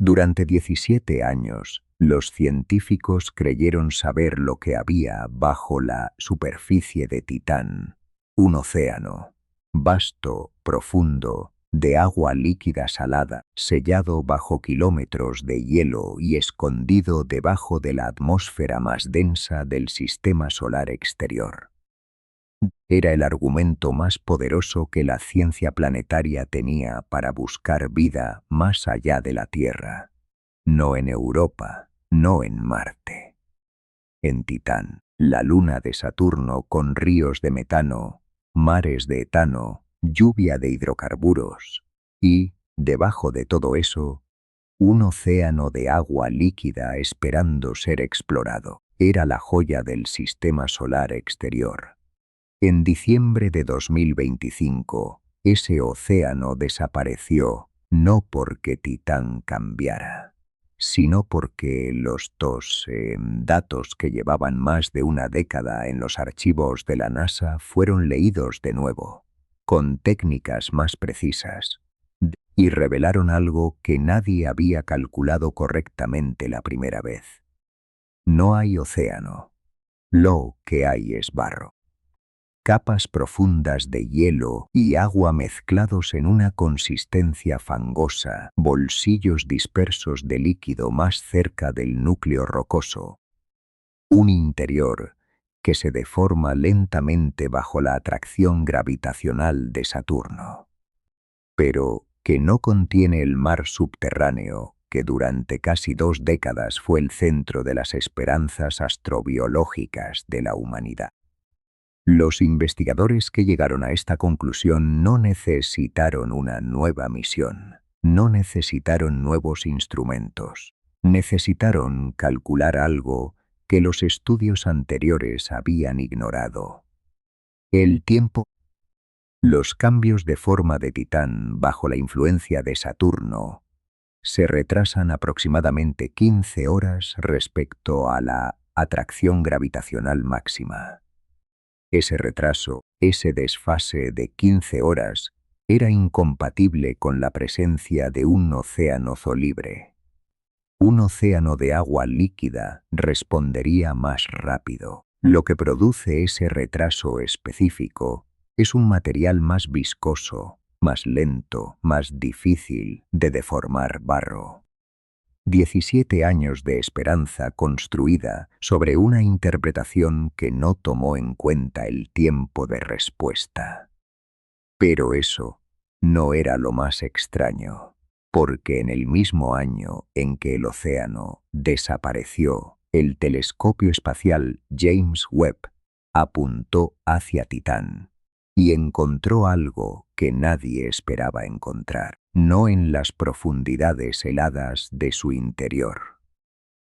Durante 17 años, los científicos creyeron saber lo que había bajo la superficie de Titán, un océano, vasto, profundo, de agua líquida salada, sellado bajo kilómetros de hielo y escondido debajo de la atmósfera más densa del sistema solar exterior. Era el argumento más poderoso que la ciencia planetaria tenía para buscar vida más allá de la Tierra. No en Europa, no en Marte. En Titán, la luna de Saturno con ríos de metano, mares de etano, lluvia de hidrocarburos y, debajo de todo eso, un océano de agua líquida esperando ser explorado. Era la joya del sistema solar exterior. En diciembre de 2025, ese océano desapareció, no porque Titán cambiara, sino porque los datos que llevaban más de una década en los archivos de la NASA fueron leídos de nuevo, con técnicas más precisas, y revelaron algo que nadie había calculado correctamente la primera vez. No hay océano. Lo que hay es barro. Capas profundas de hielo y agua mezclados en una consistencia fangosa, bolsillos dispersos de líquido más cerca del núcleo rocoso. Un interior que se deforma lentamente bajo la atracción gravitacional de Saturno, pero que no contiene el mar subterráneo que durante casi 2 décadas fue el centro de las esperanzas astrobiológicas de la humanidad. Los investigadores que llegaron a esta conclusión no necesitaron una nueva misión, no necesitaron nuevos instrumentos, necesitaron calcular algo que los estudios anteriores habían ignorado. El tiempo. Los cambios de forma de Titán bajo la influencia de Saturno se retrasan aproximadamente 15 horas respecto a la atracción gravitacional máxima. Ese retraso, ese desfase de 15 horas, era incompatible con la presencia de un océano libre. Un océano de agua líquida respondería más rápido. Lo que produce ese retraso específico es un material más viscoso, más lento, más difícil de deformar barro. 17 años de esperanza construida sobre una interpretación que no tomó en cuenta el tiempo de respuesta. Pero eso no era lo más extraño, porque en el mismo año en que el océano desapareció, el telescopio espacial James Webb apuntó hacia Titán y encontró algo que nadie esperaba encontrar. No en las profundidades heladas de su interior.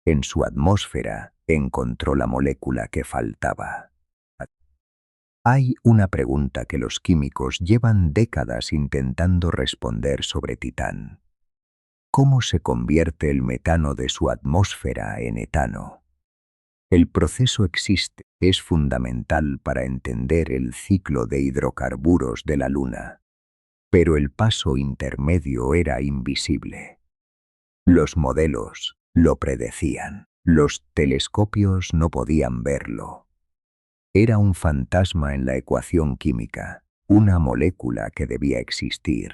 En su atmósfera encontró la molécula que faltaba. Hay una pregunta que los químicos llevan décadas intentando responder sobre Titán. ¿Cómo se convierte el metano de su atmósfera en etano? El proceso existe, es fundamental para entender el ciclo de hidrocarburos de la Luna. Pero el paso intermedio era invisible. Los modelos lo predecían. Los telescopios no podían verlo. Era un fantasma en la ecuación química, una molécula que debía existir,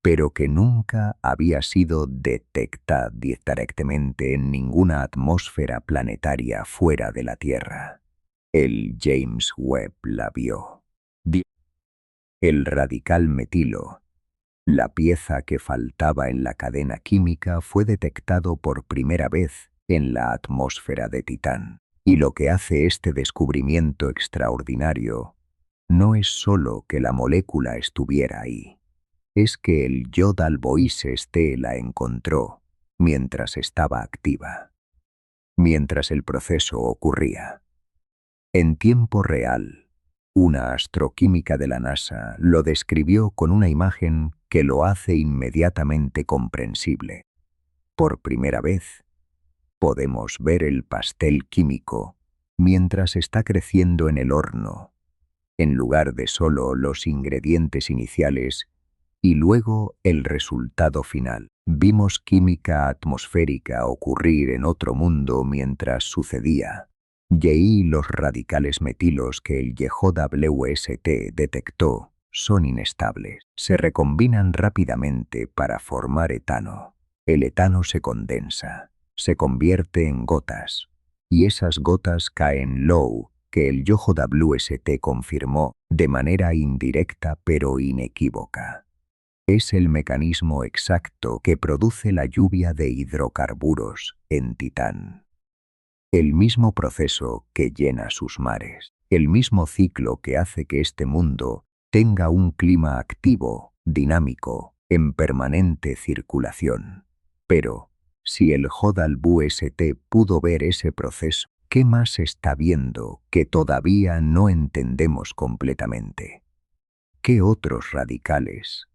pero que nunca había sido detectada directamente en ninguna atmósfera planetaria fuera de la Tierra. El James Webb la vio. El radical metilo, la pieza que faltaba en la cadena química, fue detectado por primera vez en la atmósfera de Titán. Y lo que hace este descubrimiento extraordinario no es solo que la molécula estuviera ahí, es que el Jodl-Boyce T la encontró mientras estaba activa, mientras el proceso ocurría. En tiempo real. Una astroquímica de la NASA lo describió con una imagen que lo hace inmediatamente comprensible. Por primera vez, podemos ver el pastel químico mientras está creciendo en el horno, en lugar de solo los ingredientes iniciales y luego el resultado final. Vimos química atmosférica ocurrir en otro mundo mientras sucedía. Y los radicales metilos que el YJWST detectó son inestables. Se recombinan rápidamente para formar etano. El etano se condensa, se convierte en gotas, y esas gotas caen low, que el YJWST confirmó de manera indirecta pero inequívoca. Es el mecanismo exacto que produce la lluvia de hidrocarburos en Titán. El mismo proceso que llena sus mares, el mismo ciclo que hace que este mundo tenga un clima activo, dinámico, en permanente circulación. Pero, si el JWST pudo ver ese proceso, ¿qué más está viendo que todavía no entendemos completamente? ¿Qué otros radicales?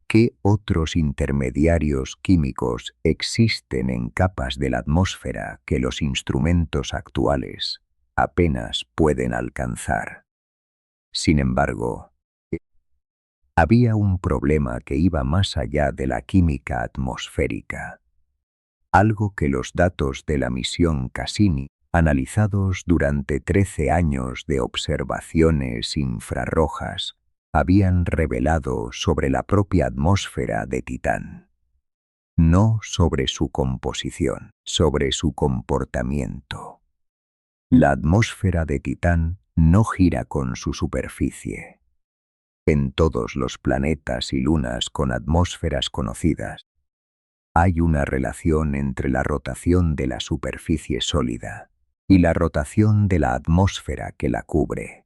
¿Qué otros intermediarios químicos existen en capas de la atmósfera que los instrumentos actuales apenas pueden alcanzar? Sin embargo, había un problema que iba más allá de la química atmosférica. Algo que los datos de la misión Cassini, analizados durante 13 años de observaciones infrarrojas, habían revelado sobre la propia atmósfera de Titán. No sobre su composición, sobre su comportamiento. La atmósfera de Titán no gira con su superficie. En todos los planetas y lunas con atmósferas conocidas, hay una relación entre la rotación de la superficie sólida y la rotación de la atmósfera que la cubre.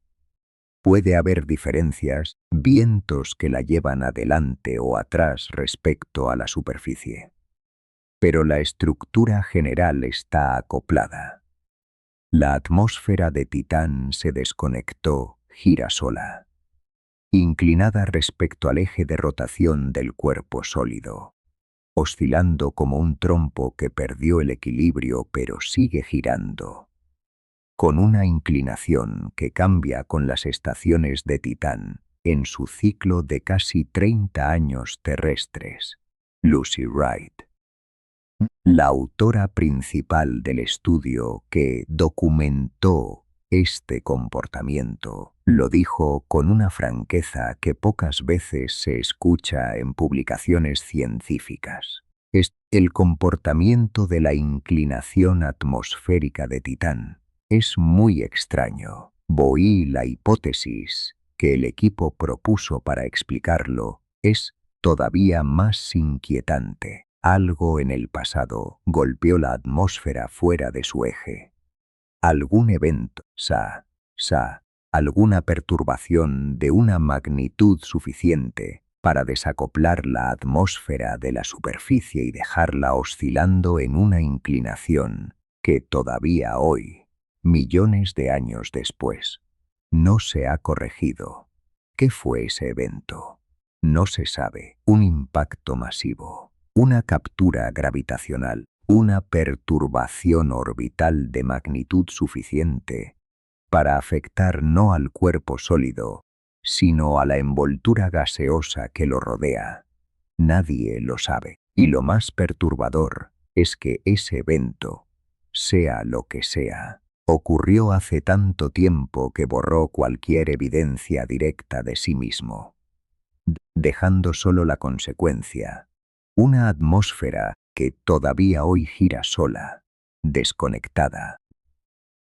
Puede haber diferencias, vientos que la llevan adelante o atrás respecto a la superficie. Pero la estructura general está acoplada. La atmósfera de Titán se desconectó, gira sola, inclinada respecto al eje de rotación del cuerpo sólido, oscilando como un trompo que perdió el equilibrio pero sigue girando, con una inclinación que cambia con las estaciones de Titán en su ciclo de casi 30 años terrestres. Lucy Wright, la autora principal del estudio que documentó este comportamiento, lo dijo con una franqueza que pocas veces se escucha en publicaciones científicas. El comportamiento de la inclinación atmosférica de Titán es muy extraño. Y la hipótesis que el equipo propuso para explicarlo es todavía más inquietante. Algo en el pasado golpeó la atmósfera fuera de su eje. Algún evento, alguna perturbación de una magnitud suficiente para desacoplar la atmósfera de la superficie y dejarla oscilando en una inclinación que todavía hoy, millones de años después, no se ha corregido. ¿Qué fue ese evento? No se sabe. Un impacto masivo, una captura gravitacional, una perturbación orbital de magnitud suficiente para afectar no al cuerpo sólido, sino a la envoltura gaseosa que lo rodea. Nadie lo sabe. Y lo más perturbador es que ese evento, sea lo que sea, ocurrió hace tanto tiempo que borró cualquier evidencia directa de sí mismo, dejando solo la consecuencia, una atmósfera que todavía hoy gira sola, desconectada,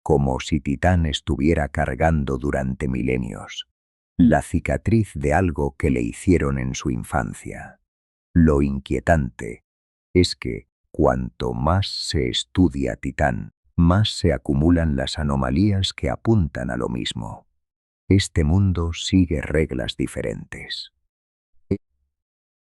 como si Titán estuviera cargando durante milenios la cicatriz de algo que le hicieron en su infancia. Lo inquietante es que, cuanto más se estudia Titán, más se acumulan las anomalías que apuntan a lo mismo. Este mundo sigue reglas diferentes.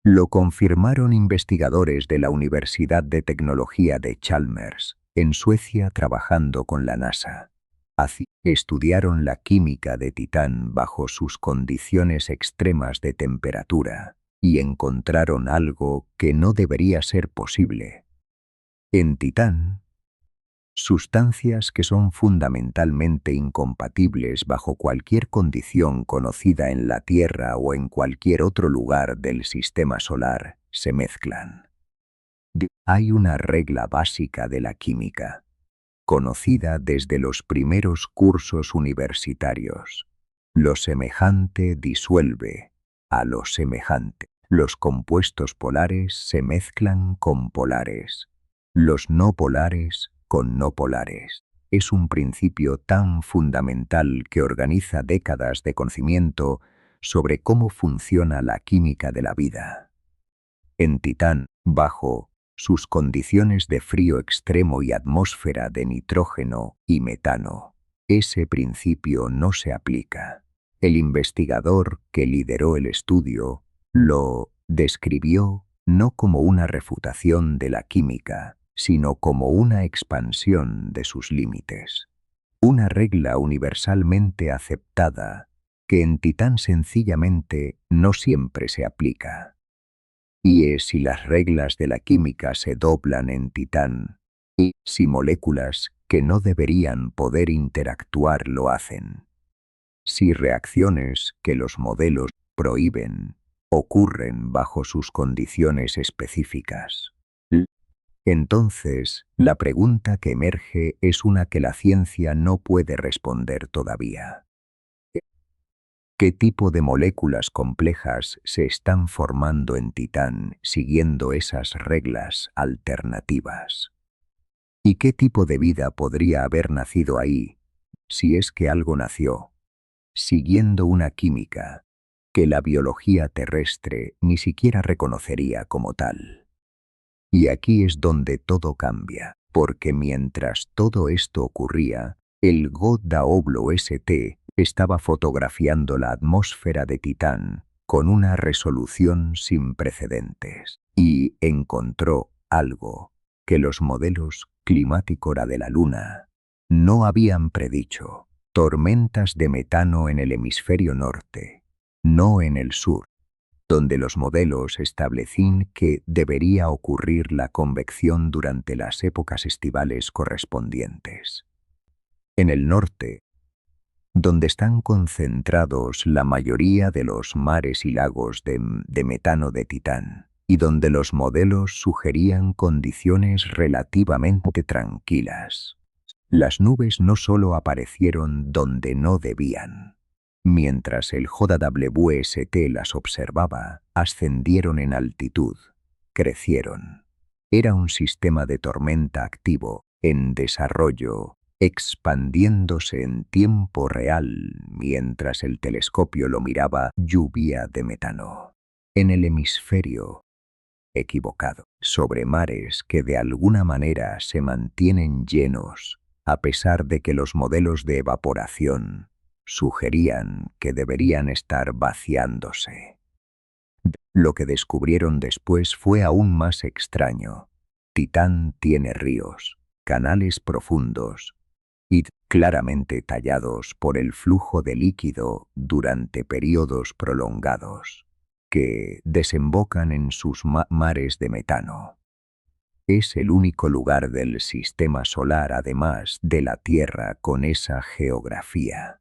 Lo confirmaron investigadores de la Universidad de Tecnología de Chalmers, en Suecia, trabajando con la NASA. Así, estudiaron la química de Titán bajo sus condiciones extremas de temperatura y encontraron algo que no debería ser posible. En Titán, sustancias que son fundamentalmente incompatibles bajo cualquier condición conocida en la Tierra o en cualquier otro lugar del sistema solar, se mezclan. Hay una regla básica de la química, conocida desde los primeros cursos universitarios. Lo semejante disuelve a lo semejante. Los compuestos polares se mezclan con polares, los no polares con no polares. Es un principio tan fundamental que organiza décadas de conocimiento sobre cómo funciona la química de la vida. En Titán, bajo sus condiciones de frío extremo y atmósfera de nitrógeno y metano, ese principio no se aplica. El investigador que lideró el estudio lo describió no como una refutación de la química, sino como una expansión de sus límites. Una regla universalmente aceptada que en Titán sencillamente no siempre se aplica. Y es si las reglas de la química se doblan en Titán, y si moléculas que no deberían poder interactuar lo hacen. Si reacciones que los modelos prohíben ocurren bajo sus condiciones específicas. Entonces, la pregunta que emerge es una que la ciencia no puede responder todavía. ¿Qué tipo de moléculas complejas se están formando en Titán siguiendo esas reglas alternativas? ¿Y qué tipo de vida podría haber nacido ahí, si es que algo nació, siguiendo una química que la biología terrestre ni siquiera reconocería como tal? Y aquí es donde todo cambia, porque mientras todo esto ocurría, el GODAOBLO-ST estaba fotografiando la atmósfera de Titán con una resolución sin precedentes y encontró algo que los modelos climáticos de la Luna no habían predicho: tormentas de metano en el hemisferio norte, no en el sur, donde los modelos establecían que debería ocurrir la convección durante las épocas estivales correspondientes. En el norte, donde están concentrados la mayoría de los mares y lagos de metano de Titán, y donde los modelos sugerían condiciones relativamente tranquilas. Las nubes no solo aparecieron donde no debían. Mientras el JWST las observaba, ascendieron en altitud, crecieron. Era un sistema de tormenta activo, en desarrollo, expandiéndose en tiempo real mientras el telescopio lo miraba. Lluvia de metano. En el hemisferio equivocado, sobre mares que de alguna manera se mantienen llenos, a pesar de que los modelos de evaporación sugerían que deberían estar vaciándose. Lo que descubrieron después fue aún más extraño. Titán tiene ríos, canales profundos y claramente tallados por el flujo de líquido durante periodos prolongados, que desembocan en sus mares de metano. Es el único lugar del sistema solar, además de la Tierra, con esa geografía,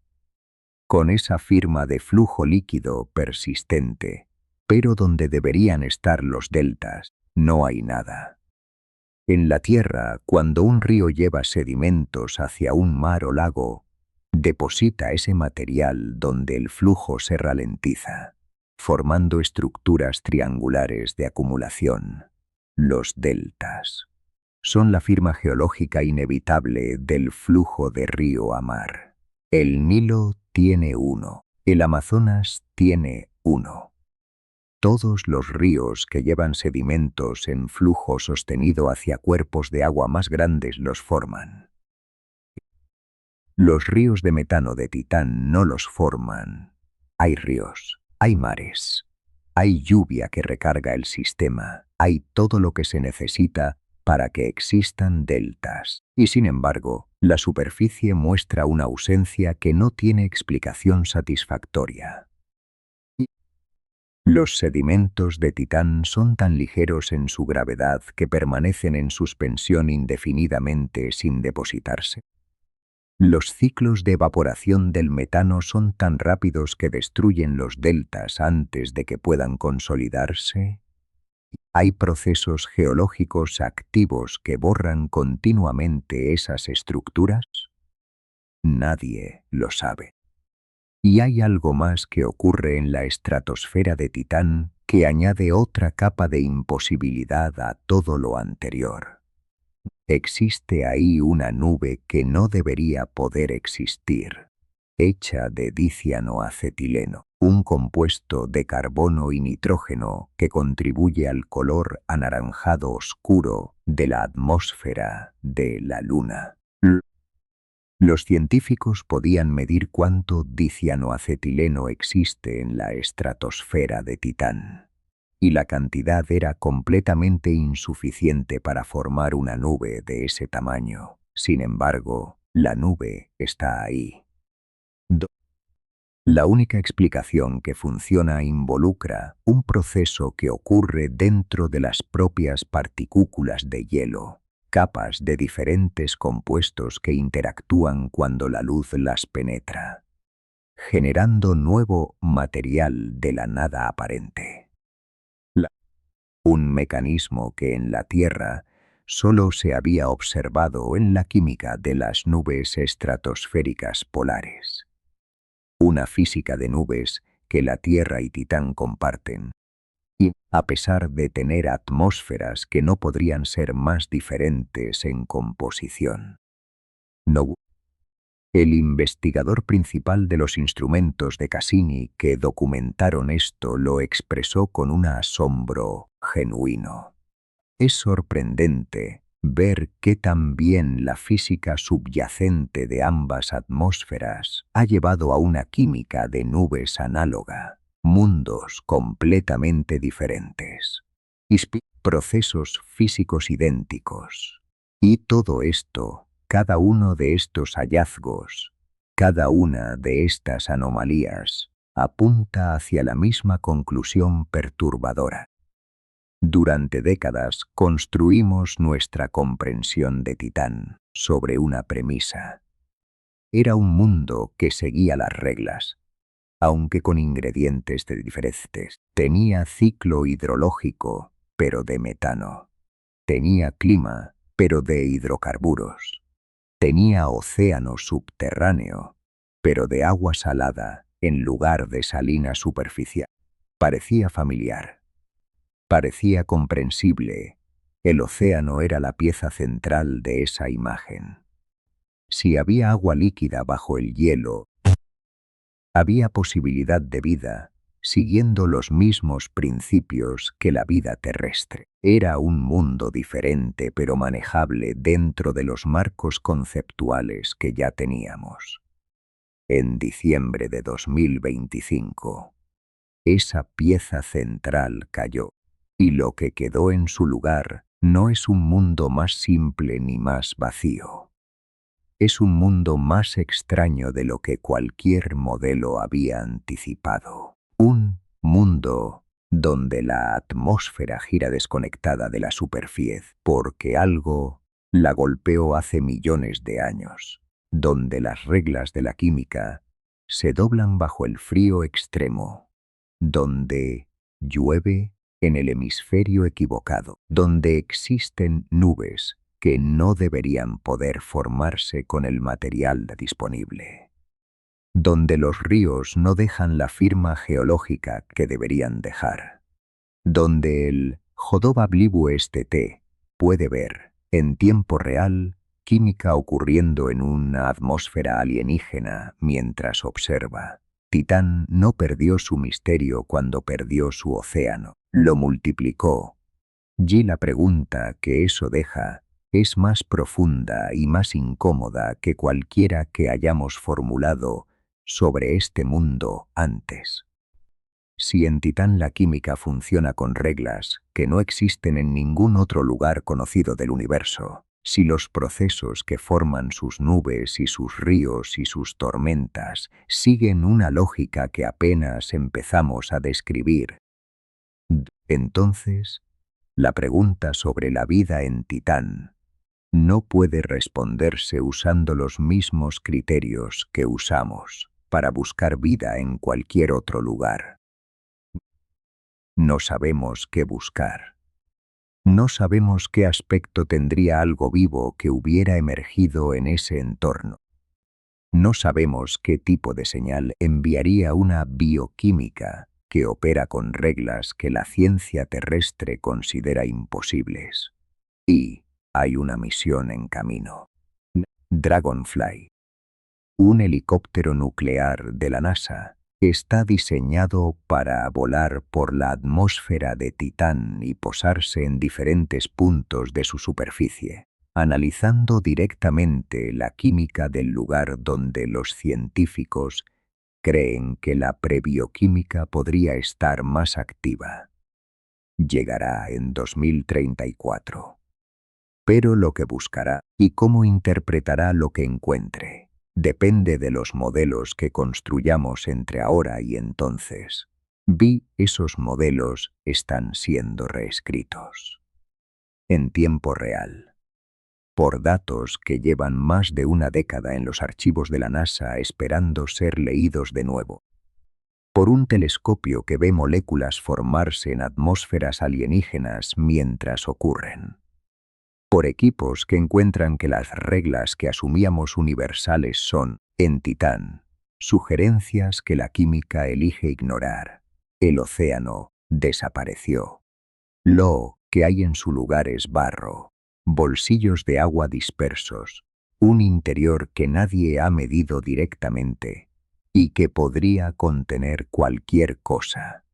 con esa firma de flujo líquido persistente, pero donde deberían estar los deltas, no hay nada. En la Tierra, cuando un río lleva sedimentos hacia un mar o lago, deposita ese material donde el flujo se ralentiza, formando estructuras triangulares de acumulación. Los deltas son la firma geológica inevitable del flujo de río a mar. El Nilo tiene uno, el Amazonas tiene uno. Todos los ríos que llevan sedimentos en flujo sostenido hacia cuerpos de agua más grandes los forman. Los ríos de metano de Titán no los forman. Hay ríos, hay mares, hay lluvia que recarga el sistema, hay todo lo que se necesita para que existan deltas. Y sin embargo, la superficie muestra una ausencia que no tiene explicación satisfactoria. Los sedimentos de Titán son tan ligeros en su gravedad que permanecen en suspensión indefinidamente sin depositarse. Los ciclos de evaporación del metano son tan rápidos que destruyen los deltas antes de que puedan consolidarse. ¿Hay procesos geológicos activos que borran continuamente esas estructuras? Nadie lo sabe. Y hay algo más que ocurre en la estratosfera de Titán que añade otra capa de imposibilidad a todo lo anterior. Existe ahí una nube que no debería poder existir, hecha de dicianoacetileno, un compuesto de carbono y nitrógeno que contribuye al color anaranjado oscuro de la atmósfera de la Luna. Los científicos podían medir cuánto dicianoacetileno existe en la estratosfera de Titán, y la cantidad era completamente insuficiente para formar una nube de ese tamaño. Sin embargo, la nube está ahí. La única explicación que funciona involucra un proceso que ocurre dentro de las propias partículas de hielo, capas de diferentes compuestos que interactúan cuando la luz las penetra, generando nuevo material de la nada aparente. Un mecanismo que en la Tierra solo se había observado en la química de las nubes estratosféricas polares. Una física de nubes que la Tierra y Titán comparten, y a pesar de tener atmósferas que no podrían ser más diferentes en composición. El investigador principal de los instrumentos de Cassini que documentaron esto lo expresó con un asombro genuino. Es sorprendente ver que también la física subyacente de ambas atmósferas ha llevado a una química de nubes análoga, mundos completamente diferentes, procesos físicos idénticos. Y todo esto, cada uno de estos hallazgos, cada una de estas anomalías, apunta hacia la misma conclusión perturbadora. Durante décadas construimos nuestra comprensión de Titán sobre una premisa. Era un mundo que seguía las reglas, aunque con ingredientes diferentes. Tenía ciclo hidrológico, pero de metano. Tenía clima, pero de hidrocarburos. Tenía océano subterráneo, pero de agua salada en lugar de salina superficial. Parecía familiar. Parecía comprensible. El océano era la pieza central de esa imagen. Si había agua líquida bajo el hielo, había posibilidad de vida, siguiendo los mismos principios que la vida terrestre. Era un mundo diferente pero manejable dentro de los marcos conceptuales que ya teníamos. En diciembre de 2025, esa pieza central cayó. Y lo que quedó en su lugar no es un mundo más simple ni más vacío. Es un mundo más extraño de lo que cualquier modelo había anticipado. Un mundo donde la atmósfera gira desconectada de la superficie porque algo la golpeó hace millones de años. Donde las reglas de la química se doblan bajo el frío extremo. Donde llueve en el hemisferio equivocado, donde existen nubes que no deberían poder formarse con el material disponible, donde los ríos no dejan la firma geológica que deberían dejar, donde el Jodoba Blibu Estete puede ver, en tiempo real, química ocurriendo en una atmósfera alienígena mientras observa. Titán no perdió su misterio cuando perdió su océano, lo multiplicó. Y la pregunta que eso deja es más profunda y más incómoda que cualquiera que hayamos formulado sobre este mundo antes. Si en Titán la química funciona con reglas que no existen en ningún otro lugar conocido del universo, si los procesos que forman sus nubes y sus ríos y sus tormentas siguen una lógica que apenas empezamos a describir, entonces, la pregunta sobre la vida en Titán no puede responderse usando los mismos criterios que usamos para buscar vida en cualquier otro lugar. No sabemos qué buscar. No sabemos qué aspecto tendría algo vivo que hubiera emergido en ese entorno. No sabemos qué tipo de señal enviaría una bioquímica que opera con reglas que la ciencia terrestre considera imposibles. Y hay una misión en camino. Dragonfly, un helicóptero nuclear de la NASA, está diseñado para volar por la atmósfera de Titán y posarse en diferentes puntos de su superficie, analizando directamente la química del lugar donde los científicos creen que la prebioquímica podría estar más activa. Llegará en 2034. Pero lo que buscará y cómo interpretará lo que encuentre depende de los modelos que construyamos entre ahora y entonces. Esos modelos están siendo reescritos en tiempo real, por datos que llevan más de una década en los archivos de la NASA esperando ser leídos de nuevo, por un telescopio que ve moléculas formarse en atmósferas alienígenas mientras ocurren, por equipos que encuentran que las reglas que asumíamos universales son, en Titán, sugerencias que la química elige ignorar. El océano desapareció. Lo que hay en su lugar es barro, bolsillos de agua dispersos, un interior que nadie ha medido directamente y que podría contener cualquier cosa.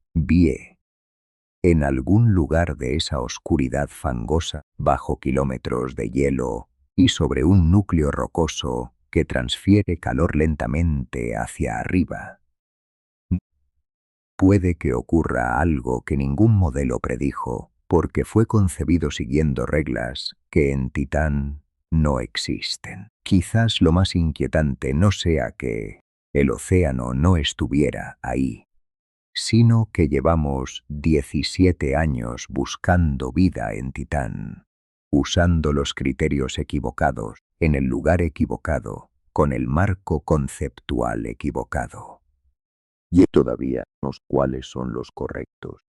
En algún lugar de esa oscuridad fangosa, bajo kilómetros de hielo y sobre un núcleo rocoso que transfiere calor lentamente hacia arriba. Puede que ocurra algo que ningún modelo predijo, porque fue concebido siguiendo reglas que en Titán no existen. Quizás lo más inquietante no sea que el océano no estuviera ahí, sino que llevamos 17 años buscando vida en Titán, usando los criterios equivocados, en el lugar equivocado, con el marco conceptual equivocado. Y todavía no sé cuáles son los correctos.